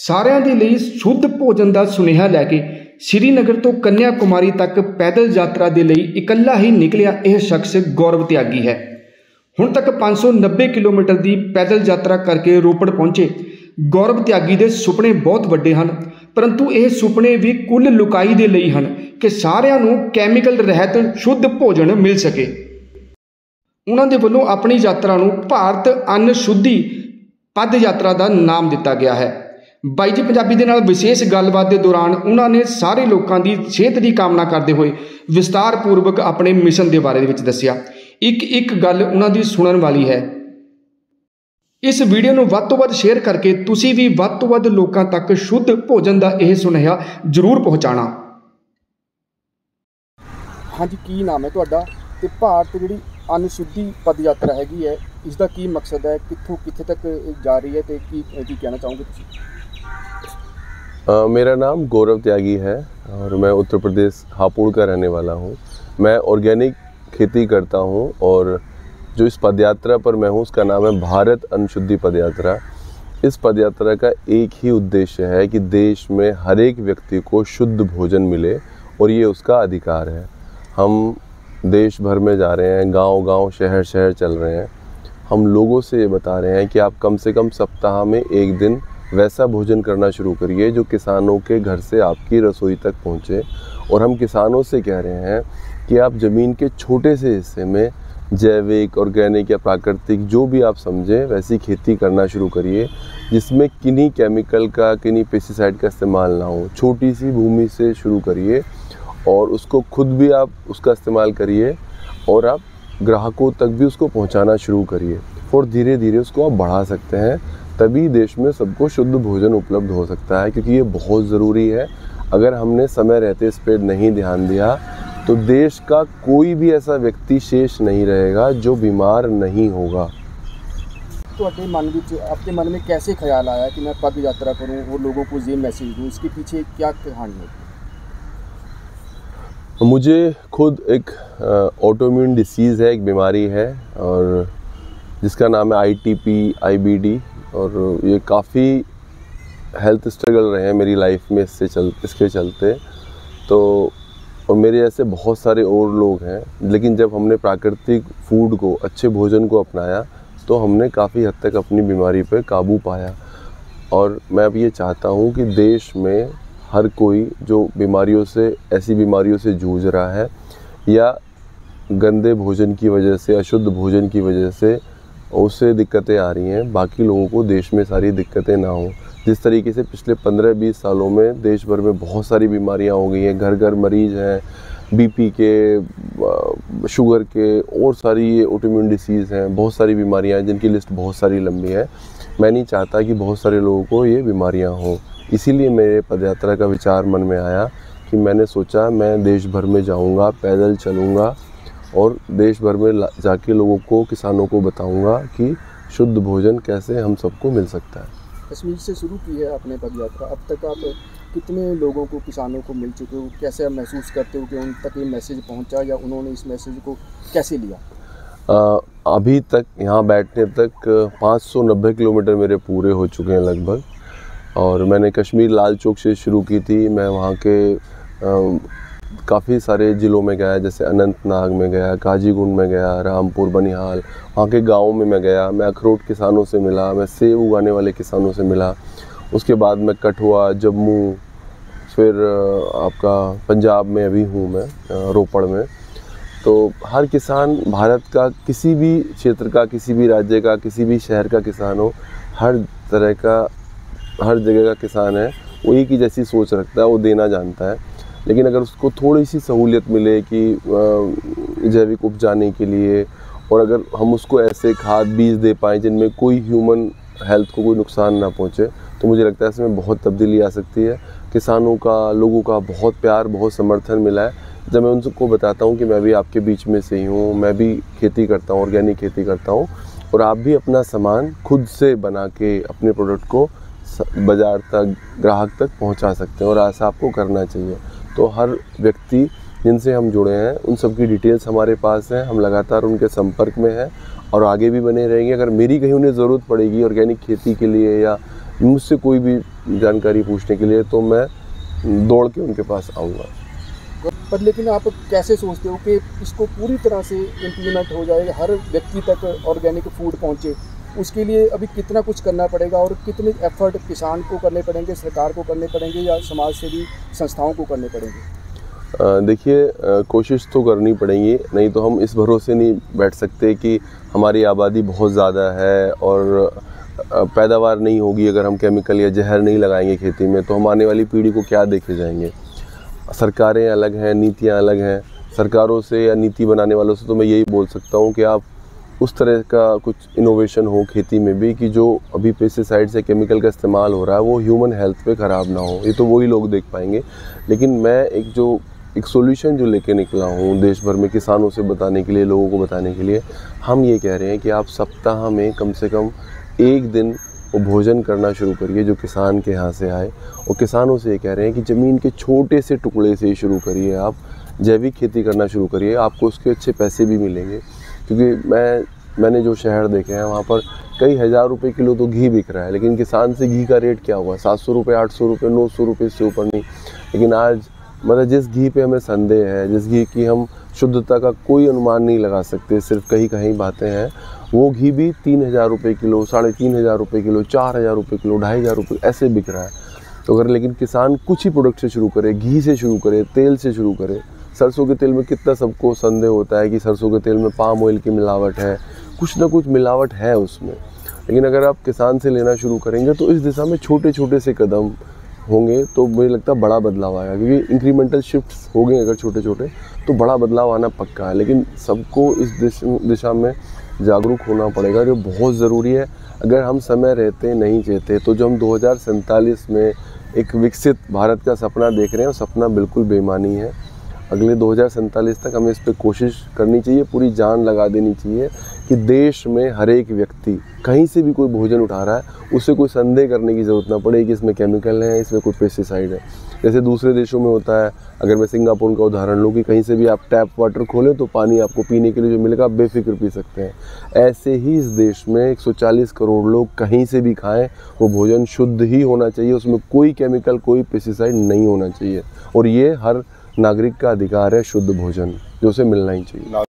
ਸਾਰਿਆਂ ਦੇ ਲਈ ਸ਼ੁੱਧ ਭੋਜਨ ਦਾ ਸੁਨੇਹਾ ਲੈ ਕੇ श्रीनगर तो कन्याकुमारी तक पैदल यात्रा के लिए इकल्ला ही निकलिया यह शख्स गौरव त्यागी है। हुण तक 590 किलोमीटर की पैदल यात्रा करके रोपड़ पहुंचे गौरव त्यागी के सुपने बहुत वड्डे हैं, परंतु यह सुपने भी कुल लुकाई के लिए हैं कि सारिਆਂ ਨੂੰ कैमिकल रहित शुद्ध भोजन मिल सके। उन्होंने वालों अपनी यात्रा ਨੂੰ भारत अन्न शुद्धि पद यात्रा का नाम दिता गया है। बाई जी पंजाबी दे नाल विशेष गलबात के दौरान उन्होंने सारे लोगों की सेहत की कामना करते हुए विस्तारपूर्वक अपने मिशन के बारे में दसिया। एक एक गल उन्होंने सुनने वाली है। इस वीडियो को वध तो वध शेयर करके तुसी भी वध तो वध लोगों तक शुद्ध भोजन का यह सुनेहा जरूर पहुँचाना। हाँ जी, की नाम है तुहाडा ते भारत जी अन्न शुद्धि पद यात्रा हैगी है, इसका की मकसद है, कित्थों कित्थे तक जा रही है, तो की कहना चाहोगे तुसीं? मेरा नाम गौरव त्यागी है और मैं उत्तर प्रदेश हापुड़ का रहने वाला हूँ। मैं ऑर्गेनिक खेती करता हूँ और जो इस पदयात्रा पर मैं हूँ उसका नाम है भारत अन्न शुद्धि पदयात्रा। इस पदयात्रा का एक ही उद्देश्य है कि देश में हर एक व्यक्ति को शुद्ध भोजन मिले और ये उसका अधिकार है। हम देश भर में जा रहे हैं, गांव-गांव, शहर-शहर चल रहे हैं। हम लोगों से ये बता रहे हैं कि आप कम से कम सप्ताह में एक दिन वैसा भोजन करना शुरू करिए जो किसानों के घर से आपकी रसोई तक पहुँचे। और हम किसानों से कह रहे हैं कि आप ज़मीन के छोटे से हिस्से में जैविक, ऑर्गेनिक या प्राकृतिक जो भी आप समझें वैसी खेती करना शुरू करिए जिसमें किन्हीं केमिकल का, किन्हीं पेस्टिसाइड का इस्तेमाल ना हो। छोटी सी भूमि से शुरू करिए और उसको खुद भी आप उसका इस्तेमाल करिए और आप ग्राहकों तक भी उसको पहुंचाना शुरू करिए और धीरे धीरे उसको आप बढ़ा सकते हैं। तभी देश में सबको शुद्ध भोजन उपलब्ध हो सकता है, क्योंकि ये बहुत ज़रूरी है। अगर हमने समय रहते इस पर नहीं ध्यान दिया तो देश का कोई भी ऐसा व्यक्ति शेष नहीं रहेगा जो बीमार नहीं होगा। तो आपके मन में कैसे ख्याल आया कि मैं पद यात्रा करूं और लोगों को ये मैसेज दूं? इसके पीछे क्या कहानी है? मुझे खुद एक ऑटोइम्यून डिसीज़ है, एक बीमारी है और जिसका नाम है ITP, IBD, और ये काफ़ी हेल्थ स्ट्रगल रहे हैं मेरी लाइफ में इसके चलते। तो और मेरे ऐसे बहुत सारे और लोग हैं, लेकिन जब हमने प्राकृतिक फूड को, अच्छे भोजन को अपनाया तो हमने काफ़ी हद तक अपनी बीमारी पर काबू पाया। और मैं अब ये चाहता हूँ कि देश में हर कोई जो बीमारियों से, ऐसी बीमारियों से जूझ रहा है या गंदे भोजन की वजह से, अशुद्ध भोजन की वजह से उससे दिक्कतें आ रही हैं, बाकी लोगों को देश में सारी दिक्कतें ना हो। जिस तरीके से पिछले 15-20 सालों में देश भर में बहुत सारी बीमारियां हो गई हैं, घर घर मरीज हैं, BP के, शुगर के और सारी ये ऑटोइम्यून डिसीज़ हैं, बहुत सारी बीमारियां हैं जिनकी लिस्ट बहुत सारी लंबी है। मैं नहीं चाहता कि बहुत सारे लोगों को ये बीमारियां हों, इसीलिए मेरे पदयात्रा का विचार मन में आया कि मैंने सोचा मैं देश भर में जाऊंगा, पैदल चलूंगा और देश भर में जाके लोगों को, किसानों को बताऊंगा कि शुद्ध भोजन कैसे हम सबको मिल सकता है। कश्मीर से शुरू की है आपने पदयात्रा, अब तक आप कितने लोगों को, किसानों को मिल चुके हो? कैसे आप महसूस करते हो कि उन तक ये मैसेज पहुंचा या उन्होंने इस मैसेज को कैसे लिया? अभी तक यहाँ बैठने तक 590 किलोमीटर मेरे पूरे हो चुके हैं लगभग। और मैंने कश्मीर लाल चौक से शुरू की थी। मैं वहाँ के काफ़ी सारे ज़िलों में गया, जैसे अनंतनाग में गया, काजीगुंड में गया, रामपुर, बनिहाल, वहाँ के गाँव में मैं गया। मैं अखरोट किसानों से मिला, मैं सेब उगाने वाले किसानों से मिला। उसके बाद मैं कठुआ, जम्मू, फिर आपका पंजाब में अभी हूँ मैं, रोपड़ में। तो हर किसान, भारत का किसी भी क्षेत्र का, किसी भी राज्य का, किसी भी शहर का किसान हो, हर तरह का, हर जगह का किसान है, वो एक ही जैसी सोच रखता है, वो देना जानता है। लेकिन अगर उसको थोड़ी सी सहूलियत मिले कि जैविक उपजाने के लिए, और अगर हम उसको ऐसे खाद बीज दे पाएँ जिनमें कोई ह्यूमन हेल्थ को कोई नुकसान ना पहुँचे, तो मुझे लगता है इसमें बहुत तब्दीली आ सकती है। किसानों का, लोगों का बहुत प्यार, बहुत समर्थन मिला है। जब मैं उनको बताता हूँ कि मैं भी आपके बीच में से ही हूँ, मैं भी खेती करता हूँ, ऑर्गेनिक खेती करता हूँ, और आप भी अपना सामान खुद से बना के अपने प्रोडक्ट को बाज़ार तक, ग्राहक तक पहुँचा सकते हैं, और ऐसा आपको करना चाहिए। तो हर व्यक्ति जिनसे हम जुड़े हैं उन सब की डिटेल्स हमारे पास हैं, हम लगातार उनके संपर्क में हैं और आगे भी बने रहेंगे। अगर मेरी कहीं उन्हें ज़रूरत पड़ेगी ऑर्गेनिक खेती के लिए या मुझसे कोई भी जानकारी पूछने के लिए, तो मैं दौड़ के उनके पास आऊँगा। पर लेकिन आप कैसे सोचते हो कि इसको पूरी तरह से इम्प्लीमेंट हो जाएगा, हर व्यक्ति तक ऑर्गेनिक फूड पहुंचे? उसके लिए अभी कितना कुछ करना पड़ेगा और कितने एफर्ट किसान को करने पड़ेंगे, सरकार को करने पड़ेंगे या समाज सेवी संस्थाओं को करने पड़ेंगे? देखिए, कोशिश तो करनी पड़ेगी, नहीं तो हम इस भरोसे नहीं बैठ सकते कि हमारी आबादी बहुत ज़्यादा है और पैदावार नहीं होगी। अगर हम केमिकल या जहर नहीं लगाएंगे खेती में, तो हम आने वाली पीढ़ी को क्या देके जाएंगे। सरकारें अलग हैं, नीतियाँ अलग हैं। सरकारों से या नीति बनाने वालों से तो मैं यही बोल सकता हूँ कि आप उस तरह का कुछ इनोवेशन हो खेती में भी कि जो अभी पेस्टिसाइड्स या केमिकल का इस्तेमाल हो रहा है वो ह्यूमन हेल्थ पे ख़राब ना हो। ये तो वही लोग देख पाएंगे। लेकिन मैं एक सॉल्यूशन जो लेके निकला हूँ देश भर में किसानों से बताने के लिए, लोगों को बताने के लिए, हम ये कह रहे हैं कि आप सप्ताह में कम से कम एक दिन वो भोजन करना शुरू करिए जो किसान के यहाँ से आए। और किसानों से ये कह रहे हैं कि ज़मीन के छोटे से टुकड़े से शुरू करिए, आप जैविक खेती करना शुरू करिए, आपको उसके अच्छे पैसे भी मिलेंगे। क्योंकि मैंने जो शहर देखे हैं वहाँ पर कई हज़ार रुपए किलो तो घी बिक रहा है, लेकिन किसान से घी का रेट क्या हुआ? 700 रुपये, 800 रुपये, 900 रुपये, इससे ऊपर नहीं। लेकिन आज मतलब जिस घी पे हमें संदेह है, जिस घी की हम शुद्धता का कोई अनुमान नहीं लगा सकते, सिर्फ कहीं बातें हैं, वो घी भी 3000 रुपये किलो, 3500 रुपये किलो, 4000 रुपये किलो, 2500 रुपये ऐसे बिक रहा है। तो अगर लेकिन किसान कुछ ही प्रोडक्ट से शुरू करे, घी से शुरू करे, तेल से शुरू करे। सरसों के तेल में कितना सबको संदेह होता है कि सरसों के तेल में पाम ऑयल की मिलावट है, कुछ ना कुछ मिलावट है उसमें। लेकिन अगर आप किसान से लेना शुरू करेंगे तो इस दिशा में छोटे छोटे से कदम होंगे तो मुझे लगता है बड़ा बदलाव आएगा। क्योंकि इंक्रीमेंटल शिफ्ट्स हो गए अगर छोटे छोटे, तो बड़ा बदलाव आना पक्का है। लेकिन सबको इस दिशा में जागरूक होना पड़ेगा, जो बहुत ज़रूरी है। अगर हम समय रहते नहीं चाहते तो जो हम 2047 में एक विकसित भारत का सपना देख रहे हैं, वो सपना बिल्कुल बेमानी है। अगले 2047 तक हमें इस पर कोशिश करनी चाहिए, पूरी जान लगा देनी चाहिए कि देश में हर एक व्यक्ति कहीं से भी कोई भोजन उठा रहा है, उससे कोई संदेह करने की ज़रूरत ना पड़े कि इसमें केमिकल है, इसमें कोई पेस्टिसाइड है। जैसे दूसरे देशों में होता है, अगर मैं सिंगापुर का उदाहरण लूँ कि कहीं से भी आप टैप वाटर खोलें तो पानी आपको पीने के लिए जो मिलेगा आप बेफिक्र पी सकते हैं। ऐसे ही इस देश में 140 करोड़ लोग कहीं से भी खाएं, वो भोजन शुद्ध ही होना चाहिए, उसमें कोई केमिकल, कोई पेस्टिसाइड नहीं होना चाहिए। और ये हर नागरिक का अधिकार है शुद्ध भोजन, जो उसे मिलना ही चाहिए।